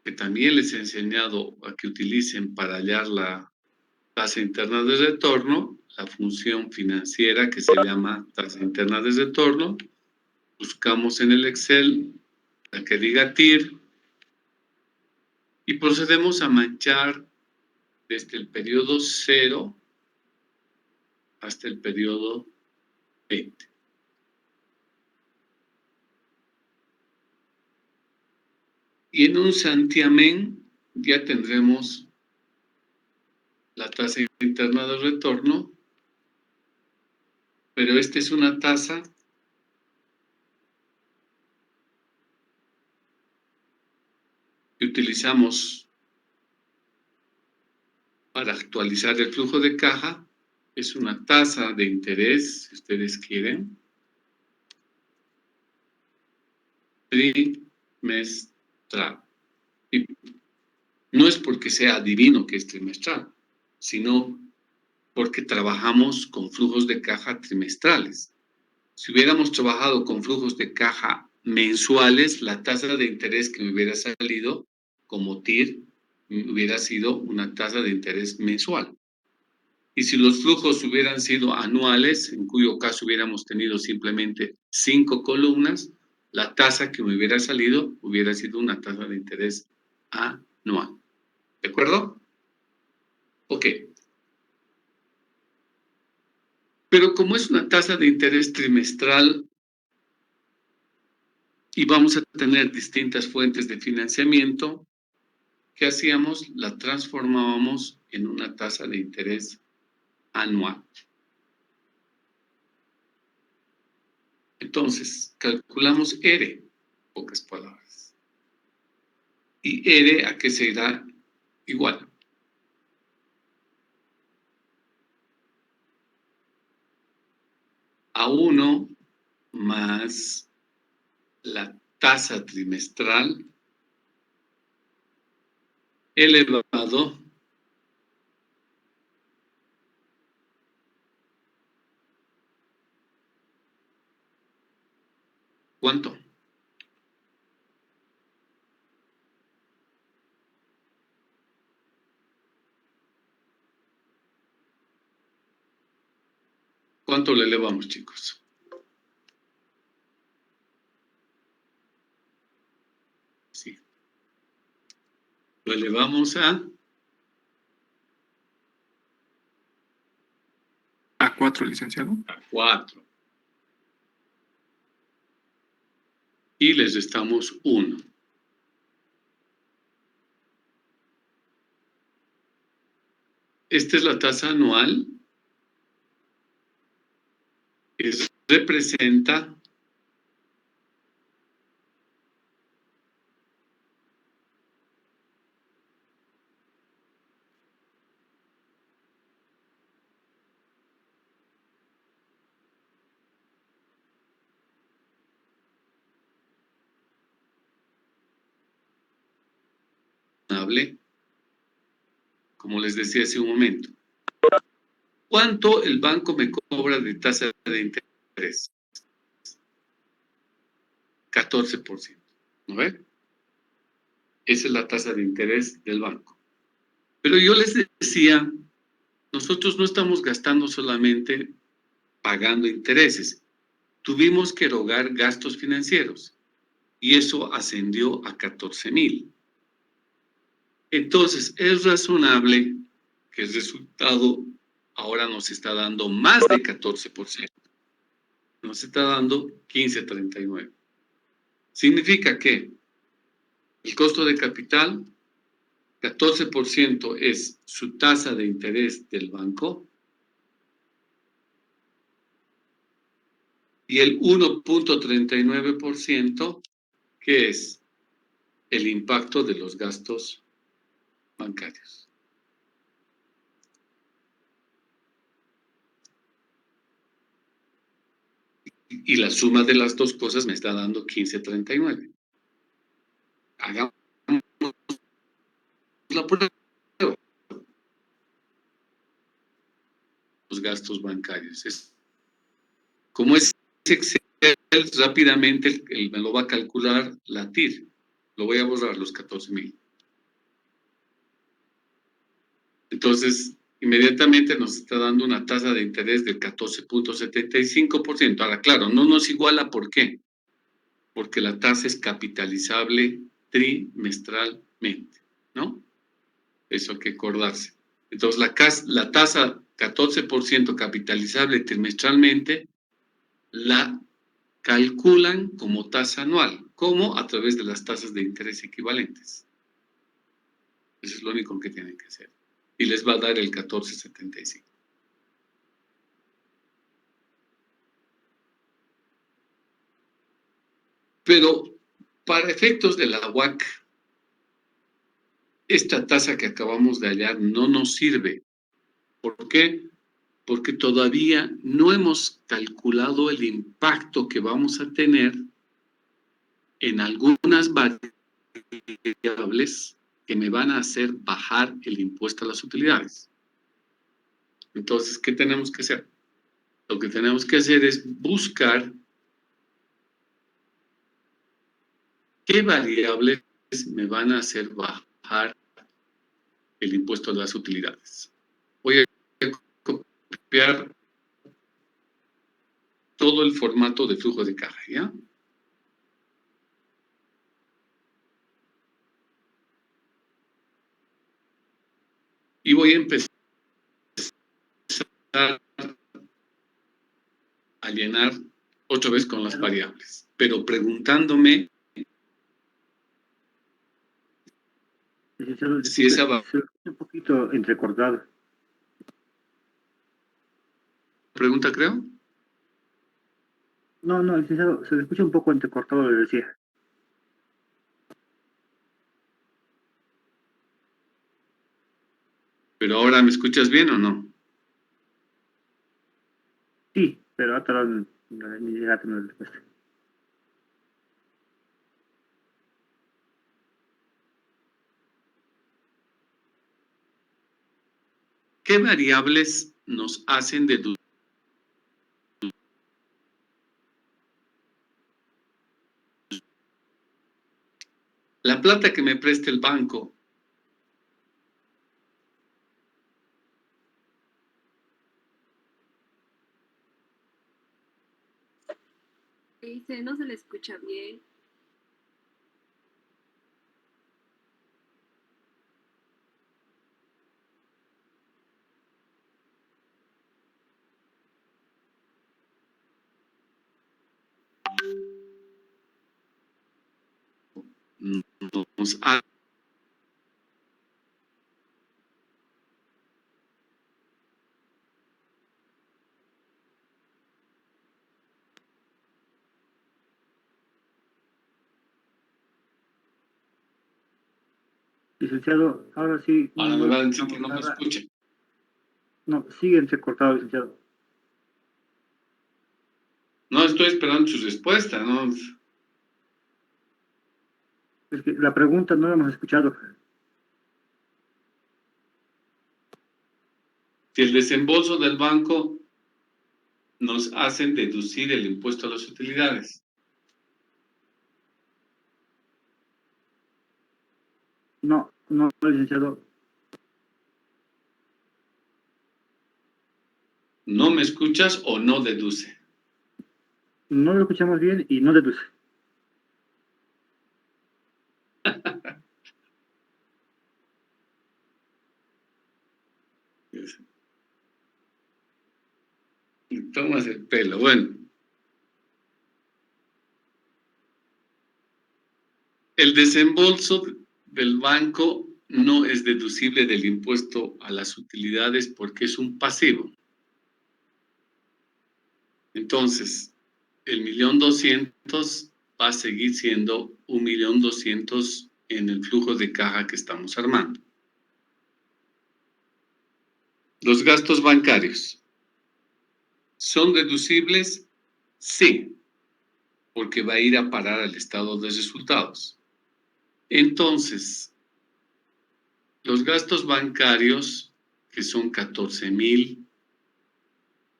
que también les he enseñado a que utilicen para hallar la tasa interna de retorno, la función financiera que se llama tasa interna de retorno. Buscamos en el Excel la que diga TIR y procedemos a manchar desde el periodo 0 hasta el periodo 20. Y en un santiamén ya tendremos la tasa interna de retorno, pero esta es una tasa que utilizamos para actualizar el flujo de caja. Es una tasa de interés, si ustedes quieren, trimestral. Y no es porque sea adivino que es trimestral, sino porque trabajamos con flujos de caja trimestrales. Si hubiéramos trabajado con flujos de caja mensuales, la tasa de interés que me hubiera salido como TIR hubiera sido una tasa de interés mensual. Y si los flujos hubieran sido anuales, en cuyo caso hubiéramos tenido simplemente 5 columnas, la tasa que me hubiera salido hubiera sido una tasa de interés anual. ¿De acuerdo? Ok. Pero como es una tasa de interés trimestral y vamos a tener distintas fuentes de financiamiento, ¿qué hacíamos? La transformábamos en una tasa de interés anual. Entonces, calculamos R, pocas palabras. ¿Y R a qué se da igual? A 1 más la tasa trimestral elevado ¿cuánto? ¿Cuánto le elevamos, chicos? Sí. Lo elevamos a A4, licenciado. 4. Y les restamos 1. Esta es la tasa anual. Representa como les decía hace un momento. ¿Cuánto el banco me cobra de tasa de interés? 14%. ¿No ven? Esa es la tasa de interés del banco. Pero yo les decía, nosotros no estamos gastando solamente pagando intereses. Tuvimos que erogar gastos financieros y eso ascendió a 14,000. Entonces, es razonable que el resultado ahora nos está dando más de 14%. Nos está dando 15.39. Significa que el costo de capital, 14% es su tasa de interés del banco y el 1.39% que es el impacto de los gastos bancarios. Y la suma de las dos cosas me está dando 15.39. Hagamos la prueba. Los gastos bancarios. Como es Excel, rápidamente me lo va a calcular la TIR. Lo voy a borrar, los 14,000. Entonces, inmediatamente nos está dando una tasa de interés del 14.75%. Ahora, claro, no nos iguala, ¿por qué? Porque la tasa es capitalizable trimestralmente, ¿no? Eso hay que acordarse. Entonces, la tasa 14% capitalizable trimestralmente la calculan como tasa anual, como a través de las tasas de interés equivalentes. Eso es lo único que tienen que hacer. Y les va a dar el 14.75. Pero para efectos de la WACC, esta tasa que acabamos de hallar no nos sirve. ¿Por qué? Porque todavía no hemos calculado el impacto que vamos a tener en algunas variables que me van a hacer bajar el impuesto a las utilidades. Entonces, ¿qué tenemos que hacer? Lo que tenemos que hacer es buscar qué variables me van a hacer bajar el impuesto a las utilidades. Voy a copiar todo el formato de flujo de caja, ¿ya? Y voy a empezar a llenar otra vez con las variables, pero preguntándome si esa va... Un poquito entrecortado. ¿Pregunta, creo? No, licenciado, se le escucha un poco entrecortado, le decía. ¿Pero ahora me escuchas bien o no? Sí, pero ahora ni llega a tener respuesta. ¿Qué variables nos hacen deducir? La plata que me preste el banco, Dice, no se le escucha bien. Nos ha- Licenciado, ahora sí. Ahora me va a decir que no me ahora- escucha. No, sigue entrecortado, licenciado. No estoy esperando su respuesta, ¿no? Es que la pregunta no la hemos escuchado. Si el desembolso del banco nos hacen deducir el impuesto a las utilidades. No, licenciado. ¿No me escuchas o no deduce? No lo escuchamos bien y no deduce. Tomas el pelo. Bueno. El desembolso del banco no es deducible del impuesto a las utilidades porque es un pasivo. Entonces, el 1.200.000 va a seguir siendo 1.200.000 en el flujo de caja que estamos armando. Los gastos bancarios. ¿Son deducibles? Sí, porque va a ir a parar al estado de resultados. Entonces, los gastos bancarios, que son 14.000,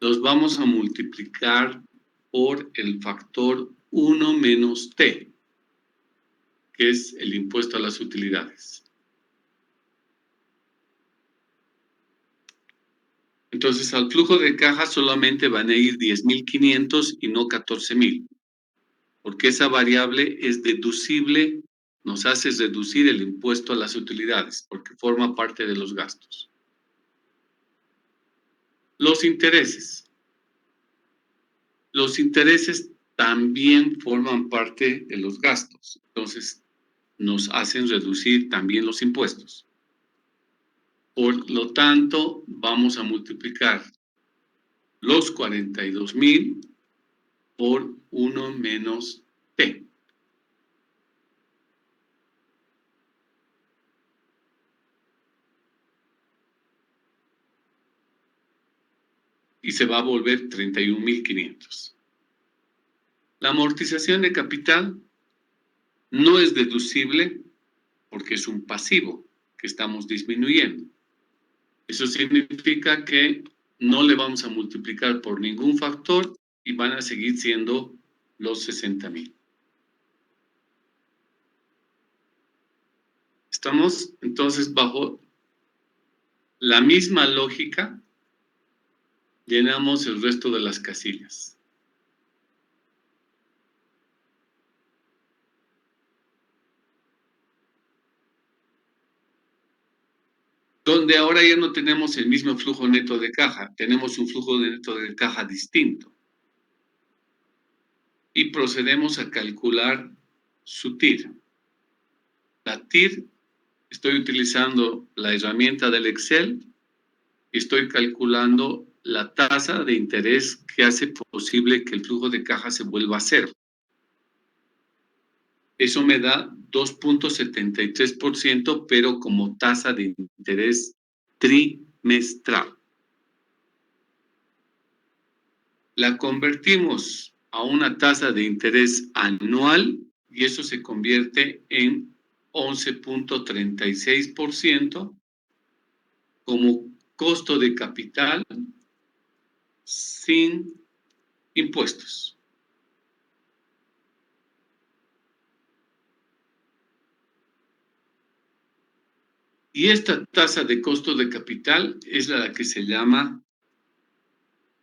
los vamos a multiplicar por el factor 1 menos T, que es el impuesto a las utilidades. Entonces, al flujo de caja solamente van a ir 10.500 y no 14.000, porque esa variable es deducible, nos hace reducir el impuesto a las utilidades, porque forma parte de los gastos. Los intereses. Los intereses también forman parte de los gastos, entonces nos hacen reducir también los impuestos. Por lo tanto, vamos a multiplicar los 42.000 por 1 menos T. Y se va a volver 31.500. La amortización de capital no es deducible porque es un pasivo que estamos disminuyendo. Eso significa que no le vamos a multiplicar por ningún factor y van a seguir siendo los 60.000. Estamos entonces bajo la misma lógica, llenamos el resto de las casillas. Donde ahora ya no tenemos el mismo flujo neto de caja, tenemos un flujo neto de caja distinto. Y procedemos a calcular su TIR. La TIR, estoy utilizando la herramienta del Excel y estoy calculando la tasa de interés que hace posible que el flujo de caja se vuelva a cero. Eso me da 2.73%, pero como tasa de interés trimestral. La convertimos a una tasa de interés anual y eso se convierte en 11.36% como costo de capital sin impuestos. Y esta tasa de costo de capital es la que se llama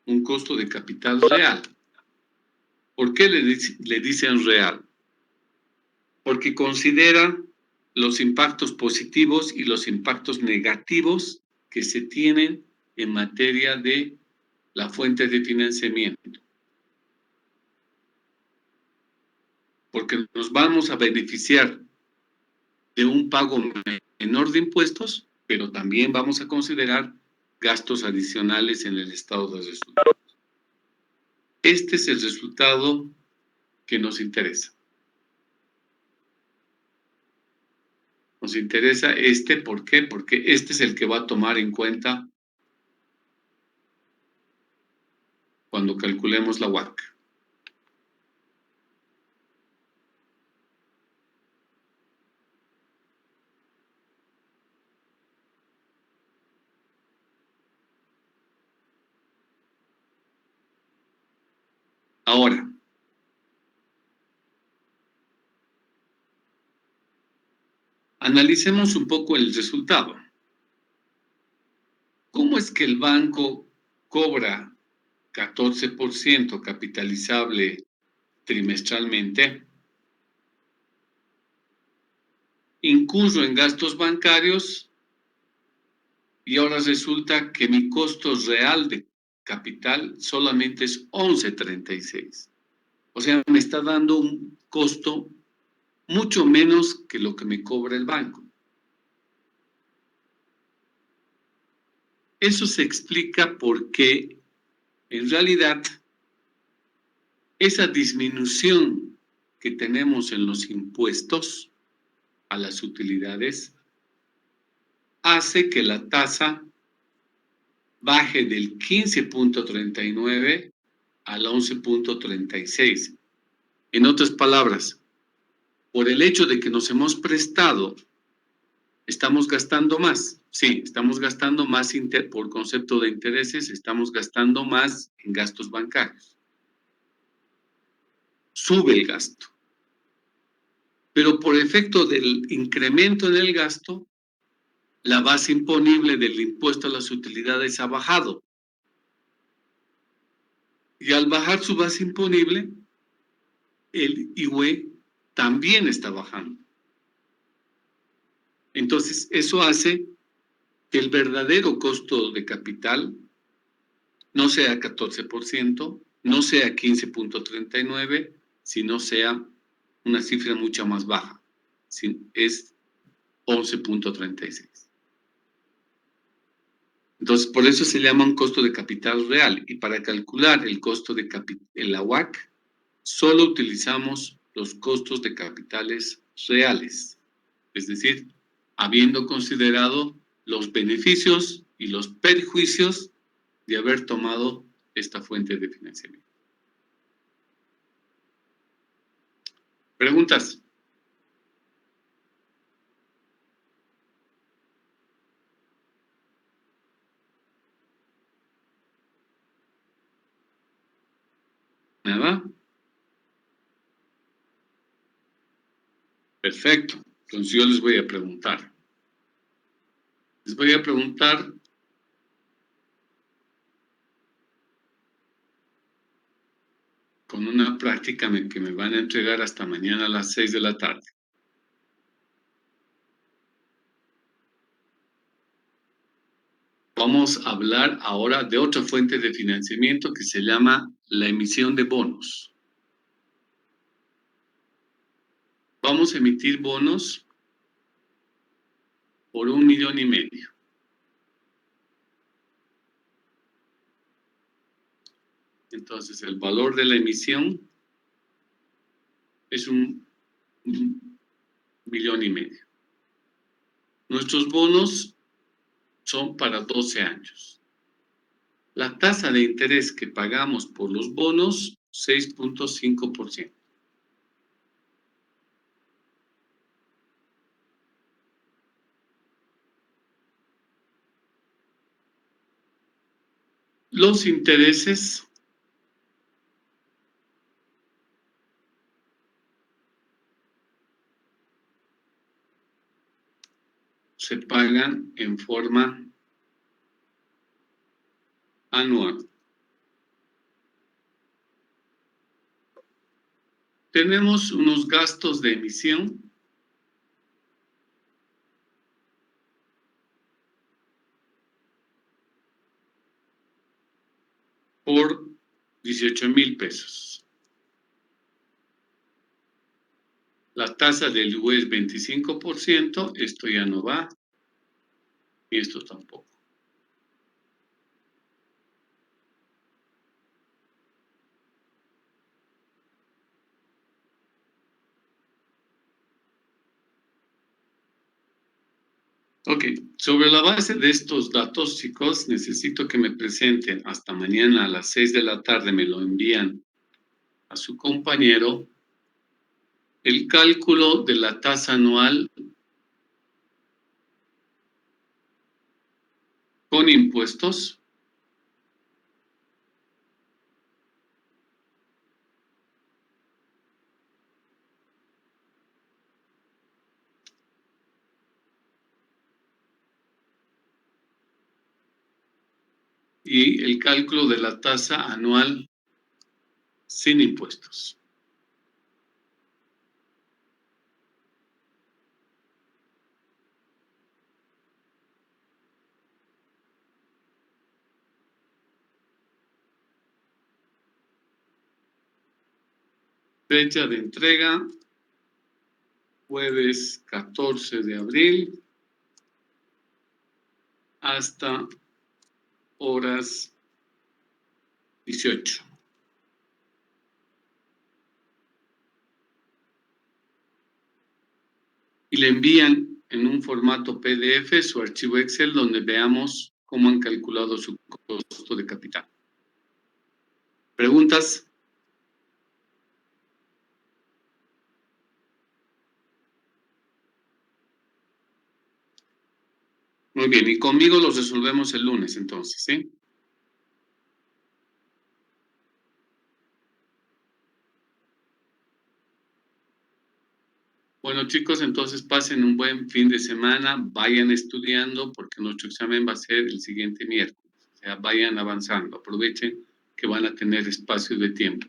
un costo de capital real. ¿Por qué le dicen real? Porque considera los impactos positivos y los impactos negativos que se tienen en materia de la fuente de financiamiento. Porque nos vamos a beneficiar de un pago menor de impuestos, pero también vamos a considerar gastos adicionales en el estado de resultados. Este es el resultado que nos interesa. Nos interesa este, ¿por qué? Porque este es el que va a tomar en cuenta cuando calculemos la WACC. Ahora, analicemos un poco el resultado. ¿Cómo es que el banco cobra 14% capitalizable trimestralmente? Incurro en gastos bancarios y ahora resulta que mi costo real de capital solamente es 11.36. O sea, me está dando un costo mucho menos que lo que me cobra el banco. Eso se explica porque, en realidad, esa disminución que tenemos en los impuestos a las utilidades hace que la tasa baje del 15.39 al 11.36. En otras palabras, por el hecho de que nos hemos prestado, estamos gastando más. Sí, estamos gastando más por concepto de intereses, estamos gastando más en gastos bancarios. Sube el gasto. Pero por efecto del incremento en el gasto, la base imponible del impuesto a las utilidades ha bajado. Y al bajar su base imponible, el IUE también está bajando. Entonces, eso hace que el verdadero costo de capital no sea 14%, no sea 15.39, sino sea una cifra mucho más baja. Es 11.36. Entonces, por eso se llama un costo de capital real. Y para calcular el costo de la WACC, solo utilizamos los costos de capitales reales. Es decir, habiendo considerado los beneficios y los perjuicios de haber tomado esta fuente de financiamiento. ¿Preguntas? ¿Nada? Perfecto. Entonces yo les voy a preguntar. Les voy a preguntar con una práctica que me van a entregar hasta mañana a las 6 de la tarde. Vamos a hablar ahora de otra fuente de financiamiento que se llama la emisión de bonos. Vamos a emitir bonos por 1,5 millones. Entonces, el valor de la emisión es 1,5 millones. Nuestros bonos son para 12 años. La tasa de interés que pagamos por los bonos, 6.5%. Los intereses se pagan en forma anual. tenemos unos gastos de emisión por 18,000 pesos. La tasa del IVA es 25%, esto ya no va, y esto tampoco. Ok, sobre la base de estos datos, chicos, necesito que me presenten hasta mañana a las 6 de la tarde, me lo envían a su compañero, el cálculo de la tasa anual con impuestos y el cálculo de la tasa anual sin impuestos. Fecha de entrega, jueves 14 de abril, hasta horas 18. Y le envían en un formato PDF su archivo Excel donde veamos cómo han calculado su costo de capital. ¿Preguntas? Muy bien, y conmigo los resolvemos el lunes entonces, ¿sí? Bueno, chicos, entonces pasen un buen fin de semana, vayan estudiando porque nuestro examen va a ser el siguiente miércoles. O sea, vayan avanzando, aprovechen que van a tener espacio de tiempo.